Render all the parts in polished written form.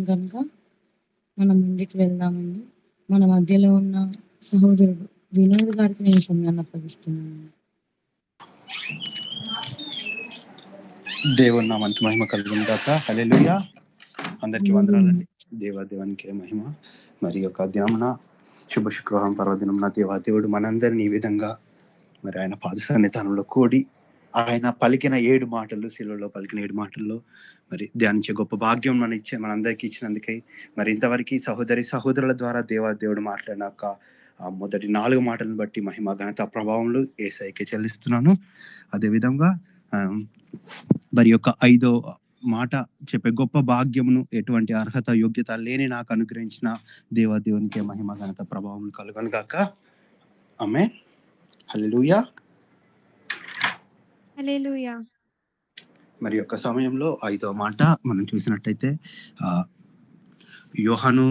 కనుక మనం ముందుకు వెళ్దామండి. మన మధ్యలో ఉన్న సహోదరుడు వినోద్ గారికి నేను సమయాన్ని అప్పగిస్తున్నాను. దేవుని నామానికి మహిమ కలుగును గాక. హల్లెలూయా. అందరికీ వందనాలండి. దేవాదేవానికి మహిమ. మరి యొక్క దినమున శుభ శుక్రవారం పర్వదినమున దేవాదేవుడు మనందరినీ ఈ విధంగా మరి ఆయన పాద సన్నిధానంలో కూడి ఆయన పలికిన 7 మాటలు, శిలువలో పలికిన 7 మాటల్లో మరి ధ్యానించే గొప్ప భాగ్యం మనందరికీ ఇచ్చినందుకై మరి ఇంతవరకు సహోదరుల ద్వారా దేవాదేవుడు మాట్లాడినాక మొదటి 4 మాటలను బట్టి మహిమ ఘనత ప్రభావములు యేసయ్యకే చెల్లిస్తున్నాను. అదేవిధంగా మరి యొక్క 5వ మాట చెప్పే గొప్ప భాగ్యమును, ఎటువంటి అర్హత యోగ్యత లేని నాకు అనుగ్రహించిన దేవాదేవునికే మహిమ ఘనత ప్రభావం కలుగును గాక. ఆమేన్. హల్లెలూయా. హల్లెలూయా. మరి యొక్క సమయంలో 5వ మాట మనం చూసినట్టయితే యోహాను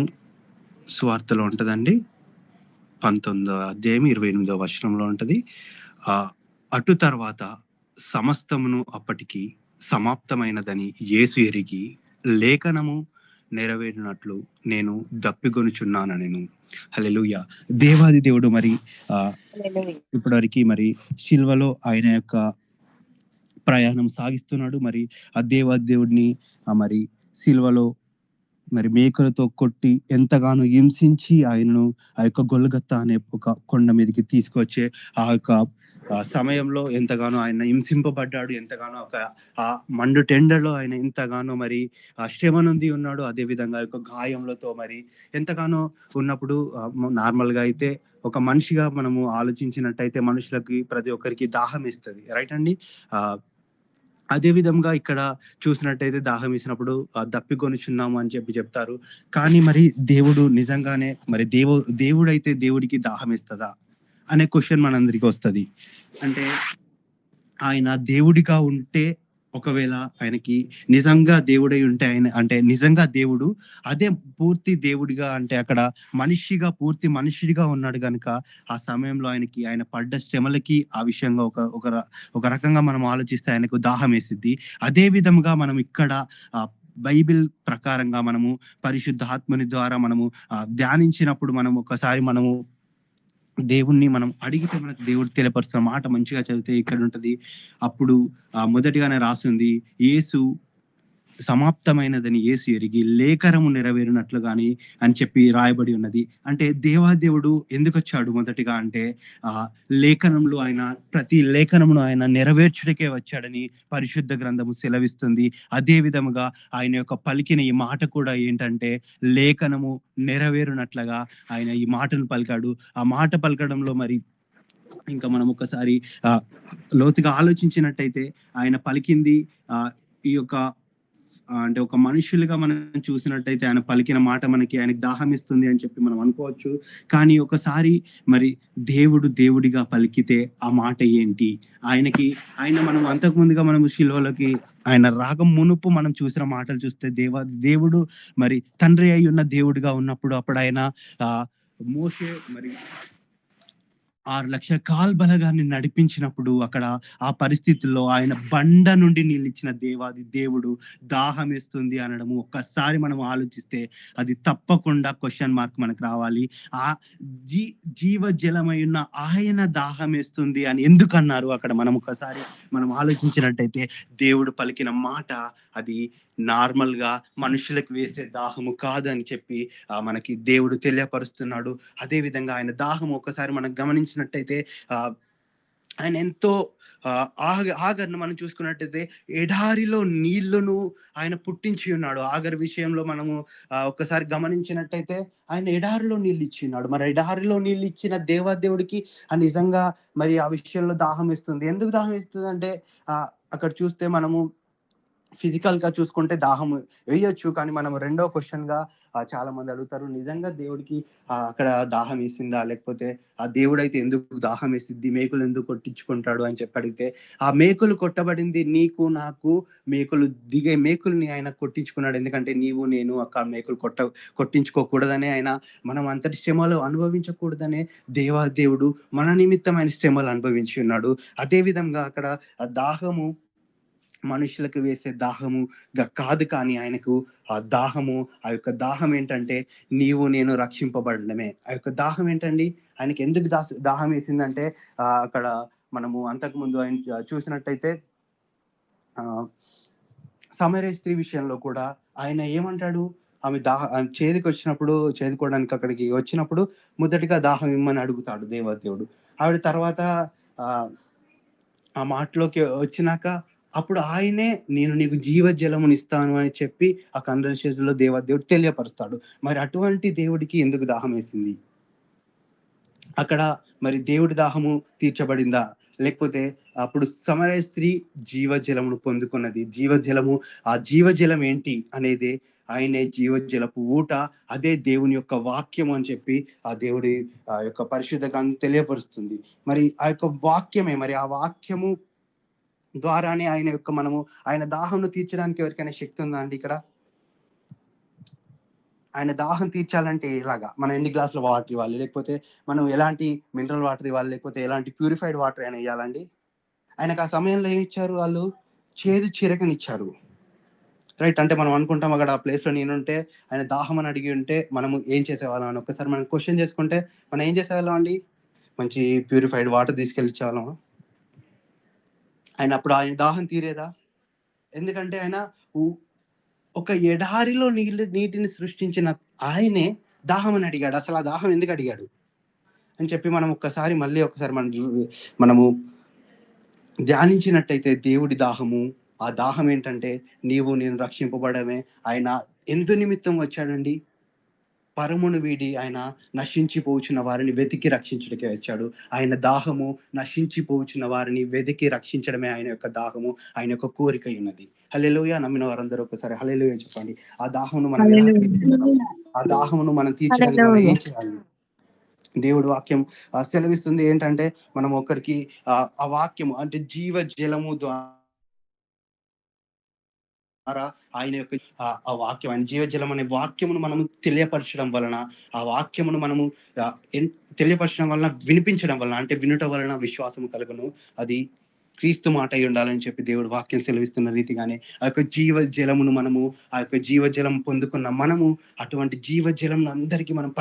సువార్తలో ఉంటుందండి. 19వ అధ్యాయం 28వ వచనంలో ఉంటుంది. అటు తర్వాత సమస్తమును అప్పటికి సమాప్తమైనదని యేసు ఎరిగి లేఖనము నెరవేరినట్లు నేను దప్పిగొనుచున్నానెను. హల్లెలూయా. దేవాది దేవుడు మరి ఇప్పటివరకు మరి శిల్వలో ఆయన యొక్క ప్రయాణం సాగిస్తున్నాడు. మరి ఆ దేవాదేవుడిని మరి శిల్వలో మరి మేకలతో కొట్టి ఎంతగానో హింసించి ఆయనను ఆ యొక్క గొల్గొతా అనే ఒక కొండ మీదకి తీసుకొచ్చే ఆ యొక్క సమయంలో ఎంతగానో ఆయన హింసింపబడ్డాడు. ఎంతగానో ఆ మండు టెండలో ఆయన ఎంతగానో మరి ఆ శ్రమ నుండి ఉన్నాడు. అదే విధంగా యొక్క గాయములతో మరి ఎంతగానో ఉన్నప్పుడు నార్మల్గా అయితే ఒక మనిషిగా మనము ఆలోచించినట్టయితే మనుషులకి ప్రతి ఒక్కరికి దాహం ఇస్తుంది, రైట్ అండి. అదే విధంగా ఇక్కడ చూసినట్టయితే దాహం వేసినప్పుడు దప్పికొనుచున్నాము అని చెప్తారు. కానీ మరి దేవుడు నిజంగానే మరి దేవుడైతే దేవుడికి దాహం ఇస్తుందా అనే క్వశ్చన్ మనందరికి వస్తుంది. అంటే ఆయన దేవుడిగా ఉంటే, ఒకవేళ ఆయనకి నిజంగా దేవుడై ఉంటే, ఆయన అంటే నిజంగా దేవుడు అదే పూర్తి దేవుడిగా అంటే అక్కడ పూర్తి మనిషిగా ఉన్నాడు కనుక ఆ సమయంలో ఆయన పడ్డ శ్రమలకి ఆ విషయంగా ఒక రకంగా మనం ఆలోచిస్తే ఆయనకు దాహం వేసిద్ది. అదే విధంగా మనం ఇక్కడ బైబిల్ ప్రకారంగా మనము పరిశుద్ధాత్మని ద్వారా మనము ధ్యానించినప్పుడు మనం ఒకసారి మనము దేవుణ్ణి మనం అడిగితే మనకు దేవుడు తెలియపరుస్తున్న మాట మంచిగా చదివితే ఇక్కడ ఉంటది. అప్పుడు మొదటిగానే రాసింది, యేసు సమాప్తమైనదని యేసు ఎరిగి లేఖనము నెరవేరినట్లుగాని అని చెప్పి రాయబడి ఉన్నది. అంటే దేవాదేవుడు ఎందుకు వచ్చాడు మొదటిగా అంటే లేఖనంలో ఆయన ప్రతి లేఖనమును ఆయన నెరవేర్చుడికే వచ్చాడని పరిశుద్ధ గ్రంథము సెలవిస్తుంది. అదే విధముగా ఆయన యొక్క పలికిన ఈ మాట కూడా ఏంటంటే లేఖనము నెరవేరునట్లుగా ఆయన ఈ మాటను పలికాడు. ఆ మాట పలకడంలో మరి ఇంకా మనం ఒకసారి లోతుగా ఆలోచించినట్టయితే ఆయన పలికింది ఈ యొక్క అంటే ఒక మనుషులుగా మనం చూసినట్టయితే ఆయన పలికిన మాట ఆయనకి దాహం ఇస్తుంది అని చెప్పి మనం అనుకోవచ్చు. కానీ ఒకసారి మరి దేవుడిగా పలికితే ఆ మాట ఏంటి, ఆయన మనం అంతకుముందుగా మనం శిలువలోకి ఆయన రాగం మునుపు మనం చూసిన మాటలు చూస్తే దేవుడు మరి తండ్రి అయి ఉన్న దేవుడిగా ఉన్నప్పుడు అప్పుడు ఆయన మోషే మరి 6 లక్షల కాల్బలగాన్ని నడిపించినప్పుడు అక్కడ ఆ పరిస్థితుల్లో ఆయన బండ నుండి నిలిచిన దేవుడు దాహం వేస్తుంది అనడము ఒక్కసారి మనం ఆలోచిస్తే అది తప్పకుండా క్వశ్చన్ మార్క్ మనకు రావాలి. ఆ జీవజలమై ఉన్న ఆయన దాహం వేస్తుంది అని ఎందుకన్నారు అక్కడ మనం ఒకసారి మనం ఆలోచించినట్టయితే దేవుడు పలికిన మాట అది నార్మల్ గా మనుషులకు వేసే దాహము కాదు అని చెప్పి మనకి దేవుడు తెలియపరుస్తున్నాడు. అదే విధంగా ఆయన దాహం ఒకసారి మనం గమనించినట్టయితే ఆయన ఎంతో ఆగర్ను మనం చూసుకున్నట్టయితే ఎడారిలో నీళ్లను ఆయన పుట్టించి ఉన్నాడు. ఆగర్ విషయంలో మనము ఒక్కసారి గమనించినట్టయితే ఆయన ఎడారిలో నీళ్ళు ఇచ్చిన్నాడు. మరి ఎడారిలో నీళ్ళు ఇచ్చిన దేవాదేవుడికి నిజంగా మరి ఆ విషయంలో దాహం ఇస్తుంది. ఎందుకు దాహం ఇస్తుంది అంటే అక్కడ చూస్తే మనము ఫిజికల్ గా చూసుకుంటే దాహం వేయొచ్చు. కానీ మనం రెండో క్వశ్చన్ గా చాలా మంది అడుగుతారు, నిజంగా దేవుడికి అక్కడ దాహం వేసిందా, లేకపోతే ఆ దేవుడైతే ఎందుకు దాహం వేసిద్ది, మేకులు ఎందుకు కొట్టించుకుంటాడు అని చెప్పి అడిగితే ఆ మేకులు కొట్టబడింది నీకు నాకు, మేకుల్ని ఆయన కొట్టించుకున్నాడు. ఎందుకంటే నీవు నేను అక్కడ మేకులు కొట్టించుకోకూడదనే ఆయన మనం అంతటి శ్రమలు అనుభవించకూడదనే దేవుడు మన నిమిత్తం ఆయన శ్రమలు అనుభవించి ఉన్నాడు. అదే విధంగా అక్కడ దాహము మనుషులకు వేసే దాహముగా కాదు, కానీ ఆయనకు ఆ దాహము, ఆ యొక్క దాహం ఏంటంటే నీవు నేను రక్షింపబడడమే. ఆ యొక్క దాహం ఏంటండి? ఆయనకి ఎందుకు దాహం వేసిందంటే అక్కడ మనము అంతకుముందు ఆయన చూసినట్టయితే సమరయ స్త్రీ విషయంలో కూడా ఆయన ఏమంటాడు? ఆమె చేదుకోవడానికి అక్కడికి వచ్చినప్పుడు మొదటిగా దాహం ఇమ్మని అడుగుతాడు దేవదేవుడు. ఆవిడ తర్వాత ఆ మాటలోకి వచ్చినాక అప్పుడు ఆయనే నేను నీకు జీవజలమునిస్తాను అని చెప్పి ఆ కన్వర్సేషన్‌లో దేవదేవుడు తెలియపరుస్తాడు. మరి అటువంటి దేవుడికి ఎందుకు దాహం వేసింది? అక్కడ మరి దేవుడి దాహము తీర్చబడిందా? లేకపోతే అప్పుడు సమరయ స్త్రీ జీవజలమును పొందుకున్నది. ఆ జీవజలం ఏంటి అనేది ఆయనే జీవజలపు ఊట. అదే దేవుని యొక్క వాక్యం అని చెప్పి ఆ దేవుడి యొక్క పరిశుద్ధ గ్రంథం తెలియపరుస్తుంది. మరి ఆ యొక్క వాక్యమే, మరి ఆ వాక్యము ద్వారానే ఆయన దాహంను తీర్చడానికి ఎవరికైనా శక్తి ఉందా అండి ఇక్కడ? ఆయన దాహం తీర్చాలంటే ఎలాగా? మనం ఎన్ని గ్లాసుల వాటర్ ఇవ్వాలి? లేకపోతే మనం ఎలాంటి మినరల్ వాటర్ ఇవ్వాలి? లేకపోతే ఎలాంటి ప్యూరిఫైడ్ వాటర్ అయినా ఇయ్యాలండి? ఆయనకు ఆ సమయంలో ఏమిచ్చారు వాళ్ళు? చేదు చిరకనిచ్చారు. రైట్. అంటే మనం అనుకుంటాం అక్కడ ఆ ప్లేస్‌లో నేనుంటే ఆయన దాహం అని అడిగి ఉంటే మనము ఏం చేసేవాళ్ళం అని ఒక్కసారి మనం క్వెషన్ చేసుకుంటే మనం ఏం చేసేవాళ్ళం అండి? మంచి ప్యూరిఫైడ్ వాటర్ తీసుకెళ్ళి ఇచ్చేవాళ్ళమా? ఆయన దాహం తీరేదా? ఎందుకంటే ఆయన ఉ ఒక ఎడారిలో నీటిని సృష్టించిన ఆయనే దాహం అని అడిగాడు. అసలు ఆ దాహం ఎందుకు అడిగాడు అని చెప్పి మనం మళ్ళీ ఒకసారి మనము ధ్యానించినట్టయితే దేవుడి దాహము, ఆ దాహం ఏంటంటే నీవు నేను రక్షింపబడమే. ఆయన ఎందు నిమిత్తం వచ్చాడండి? పరమును వీడి ఆయన నశించిపోచున్న వారిని వెతికి రక్షించుటకే వచ్చాడు. ఆయన దాహము నశించిపోచున్న వారిని వెతికి రక్షించడమే ఆయన యొక్క దాహము, ఆయన యొక్క కోరిక ఉన్నది. హల్లెలూయా! నమ్మిన వారందరూ ఒకసారి హల్లెలూయా చెప్పండి. ఆ దాహమును మనం ఎలా తీర్చగలం? ఆ దాహమును మనం తీర్చడానికి మనం ఏం చేయాలి? దేవుడి వాక్యం సెలవిస్తుంది ఏంటంటే మనం ఒకరికి ఆ వాక్యము అంటే జీవ జలము ద్వారా ఆయన యొక్క ఆ వాక్యం, ఆయన జీవజలం అనే వాక్యమును మనము తెలియపరచడం వలన, ఆ వాక్యమును మనము తెలియపరచడం వలన, వినిపించడం వలన, అంటే వినుట వలన విశ్వాసము కలుగును. అది క్రీస్తు మాట అయి ఉండాలని చెప్పి దేవుడు వాక్యం సెలవిస్తున్న రీతిగానే ఆ యొక్క జీవజలమును ఆ యొక్క జీవజలం పొందుకున్న మనము అటువంటి జీవజలం అందరికీ మనం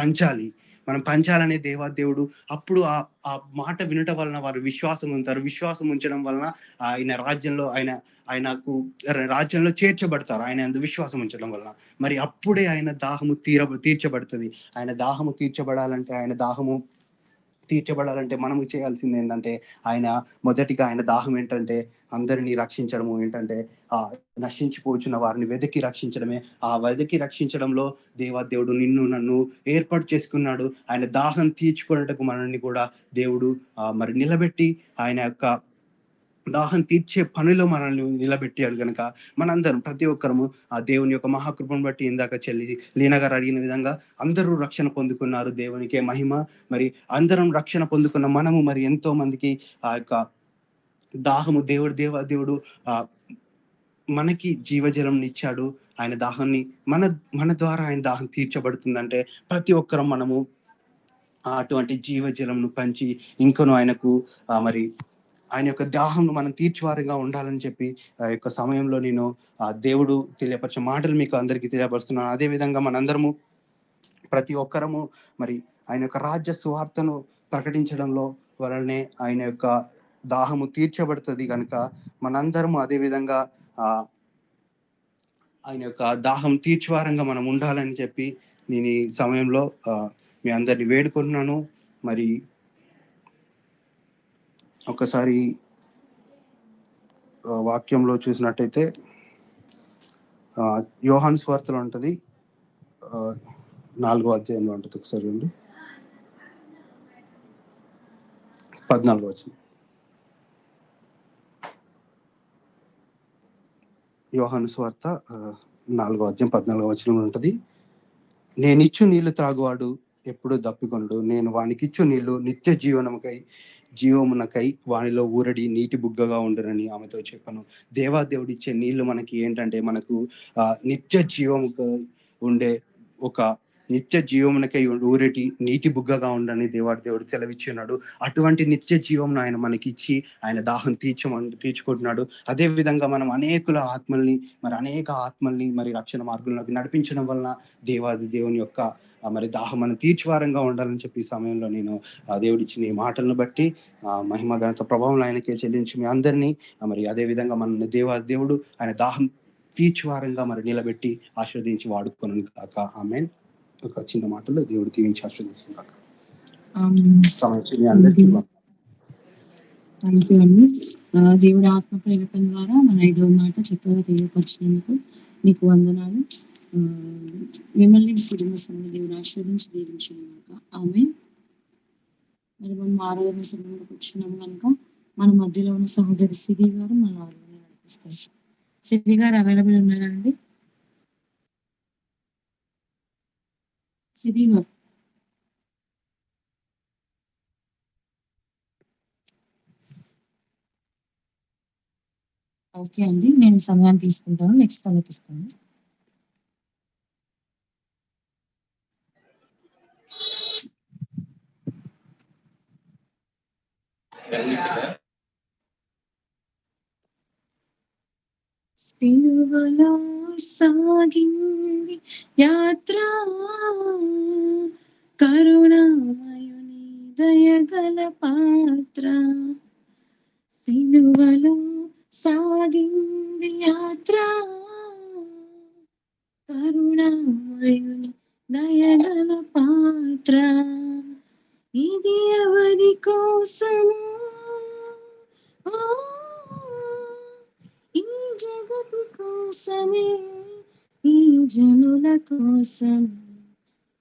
పంచాలనే దేవుడు. అప్పుడు ఆ మాట వినుట వలన వారు విశ్వాసం ఉంటారు. విశ్వాసం ఉంచడం వలన ఆయనకు రాజ్యంలో చేర్చబడతారు. ఆయన యందు విశ్వాసం ఉంచడం వలన. మరి అప్పుడే ఆయన దాహము తీర్చబడుతుంది. ఆయన దాహము తీర్చబడాలంటే మనము చేయాల్సింది ఏంటంటే మొదటిగా ఆయన దాహం ఏంటంటే అందరినీ రక్షించడము. ఏంటంటే నశించిపోచున్న వారిని వెతికి రక్షించడమే. ఆ వెతికి రక్షించడంలో దేవుడు నిన్ను నన్ను ఏర్పాటు చేసుకున్నాడు. ఆయన దాహం తీర్చుకున్నట్టుకు మనల్ని కూడా దేవుడు మరి నిలబెట్టి ఆయన యొక్క దాహం తీర్చే పనిలో మనల్ని నిలబెట్టాడు గనక మనందరం ప్రతి ఒక్కరము ఆ దేవుని యొక్క మహాకృపను బట్టి ఇందాక లీనా గారు అడిగిన విధంగా అందరూ రక్షణ పొందుకున్నారు. దేవునికే మహిమ. మరి అందరం రక్షణ పొందుకున్న మనము మరి ఎంతో మందికి ఆ యొక్క దాహము దేవుడు మనకి జీవజలం ఇచ్చాడు. ఆయన దాహాన్ని మన ద్వారా ఆయన దాహం తీర్చబడుతుందంటే ప్రతి ఒక్కరం మనము అటువంటి జీవజలంను పంచి ఇంకను ఆయనకు మరి ఆయన యొక్క దాహంను మనం తీర్చువారిగా ఉండాలని చెప్పి ఆ యొక్క సమయంలో నేను దేవుడు తెలియపరిచిన మాటలు మీకు అందరికీ తెలియపరుస్తున్నాను. అదే విధంగా మనందరము ప్రతి ఒక్కరము మరి ఆయన యొక్క రాజ్య సువార్తను ప్రకటించడంలో వలనే ఆయన యొక్క దాహము తీర్చబడుతుంది కనుక మనందరము అదే విధంగా ఆయన యొక్క దాహం తీర్చువారంగా మనం ఉండాలని చెప్పి నేను ఈ సమయంలో మీ అందరిని వేడుకుంటున్నాను. మరి ఒకసారి వాక్యంలో చూసినట్టయితే యోహాను సువార్తలో ఉంటుంది, 4వ అధ్యాయంలో ఉంటుంది. ఒకసారి అండి 14వ వచనం. యోహాను సువార్త 4వ అధ్యాయం 14వ వచనంలో ఉంటుంది. నేనిచ్చు నీళ్లు త్రాగువాడు ఎప్పుడు దప్పికొనడు. నేను వానికిచ్చు నీళ్లు నిత్య జీవమునకై వానిలో ఊరడి నీటి బుగ్గగా ఉండరని ఆమెతో చెప్పాను. దేవుడు ఇచ్చే నీళ్లు మనకి ఏంటంటే మనకు నిత్య జీవముగా ఉండే ఒక నిత్య జీవమునకై ఊరేటి నీటి బుగ్గగా ఉండని దేవుడు సెలవిచ్చి ఉన్నాడు. అటువంటి నిత్య జీవమును ఆయన మనకిచ్చి ఆయన దాహం తీర్చుకుంటున్నాడు. అదే విధంగా మనం అనేక ఆత్మల్ని మరి రక్షణ మార్గంలోకి నడిపించడం వలన దేవుని యొక్క మరి దాహం మనం తీర్చువారంగా ఉండాలని చెప్పి ఈ సమయంలో నేను దేవుడిచ్చిన ఈ మాటలను బట్టి మహిమ ఘనత ప్రభావం ఆయనకే చెల్లించి మీ అందరినీ మరి అదే విధంగా మన దేవుడు ఆయన దాహం తీర్చువారంగా మరి నిలబెట్టి ఆశీర్వదించి వాడుకోను కాక. ఆమేన్. ఒక చిన్న మాటలో దేవుడు దీవించి ఆశీర్వదించిన కాక. థ్యాంక్ యూ అండి. దేవుడి ఆత్మ ప్రేరకం ద్వారా మన 5వ మాట చక్కగా తెలియపరిచినందుకు మీకు వందనాలు. మిమ్మల్ని కుటుంబ సభ్యులు దేవుడు ఆశీర్వదించి దీవించుగాక. ఆమేన్. మరి మనం ఆరాధన సమయంలోకి వచ్చినాము కనుక మన మధ్యలో ఉన్న సహోదరి సిరి గారు మన ఆరాధన నడిపిస్తారు. సిరి గారు అవైలబుల్ ఉన్నారా అండి? సిరి గారు. ఓకే అండి, నేను సమయాన్ని తీసుకుంటాను. నెక్స్ట్ తనకి ఇస్తాను. సిలువలో సాగింది యాత్ర, కరుణామయుని దయగల పాత్ర. సిలువలో సాగింది యాత్ర, కరుణామయుని దయగల పాత్ర. ఇది ఎవరి కోసము? ఈ జగతి కోసమే, ఈ జనుల కోసం,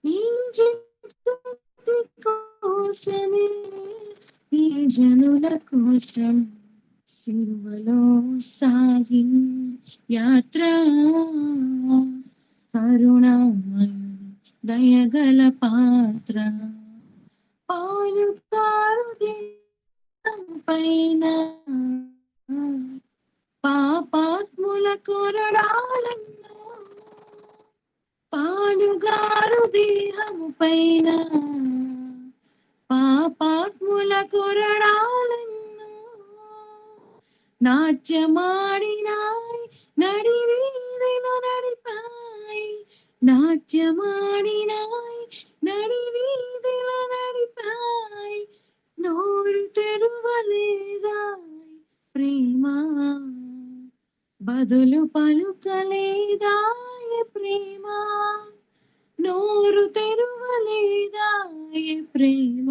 ఈ జగతి కోసమే, ఈ జనుల కోసం సిలువలో సాగింది యాత్ర, కరుణామయుని దయగల పాత్ర. పాలుకారు పైన పాపాత్ముల కొరడాలెన్నో, పాలుగారు దేహము పైన పాపాత్ముల కొరడాలెన్నో. నాట్యమాడినాయి నడివీధిలో నడిపాయి, నాట్యమాడినాయి నడివీధిలో నడిపాయి. నోరు తెరువలేదాయ్ ప్రేమ, బదులు పలుకలేదాయ ప్రేమ. నోరు తెరువలేదాయ ప్రేమ,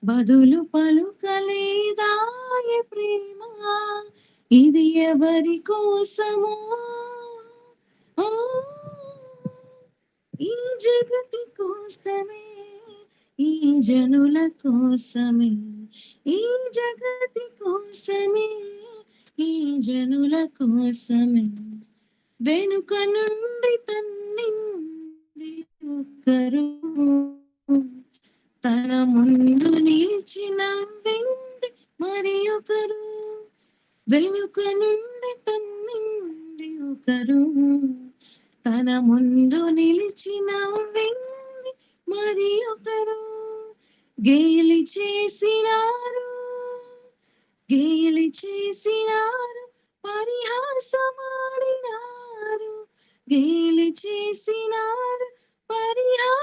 బదులు పలుకలేదాయ ప్రేమ. ఇది ఎవరి కోసమో? ఈ జగతి కోసమే, ఈ జనుల కోసమే, ఈ జగతి కోసమే, ఈ జనుల కోసమే. వెనుక నుండి తన్నింది ఒకరు, తన ముందు నిలిచి నవ్వింది మరి ఒకరు. వెనుక నుండి తన్నింది ఒకరు, తన ముందు నిలిచి నవ్వింది మరి ఒకరు. గేలి చేసినారు, గేలి చేసినారు, పరిహాసమాడినారు, గేలి చేసినారు, పరిహాసమాడినారు.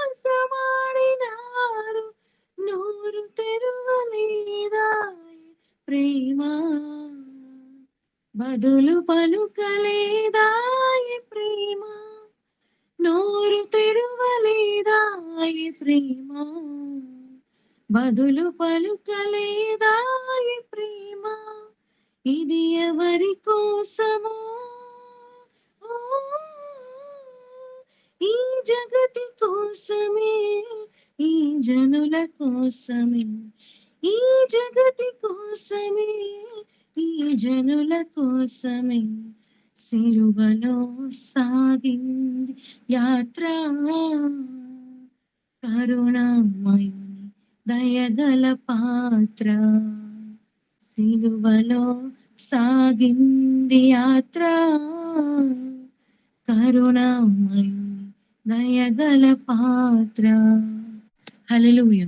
నోరు తెరువలేదాయ ప్రేమ, బదులు పలుకలేదాయ ప్రేమ. నోరు తెరువలేదాయ ప్రేమ, బదులు పలుకలేదాయ ప్రేమ. ఇది ఎవరి కోసమో? ఈ జగతి కోసమే, ఈ జనుల కోసమే, ఈ జగతి కోసమే, ఈ జనుల కోసమే. సిలువలో సాగింది యాత్ర, కరుణామయుని దయగల పాత్ర. సిలువలో సాగింది యాత్ర, కరుణామయుని దయగల పాత్ర. హల్లెలూయా.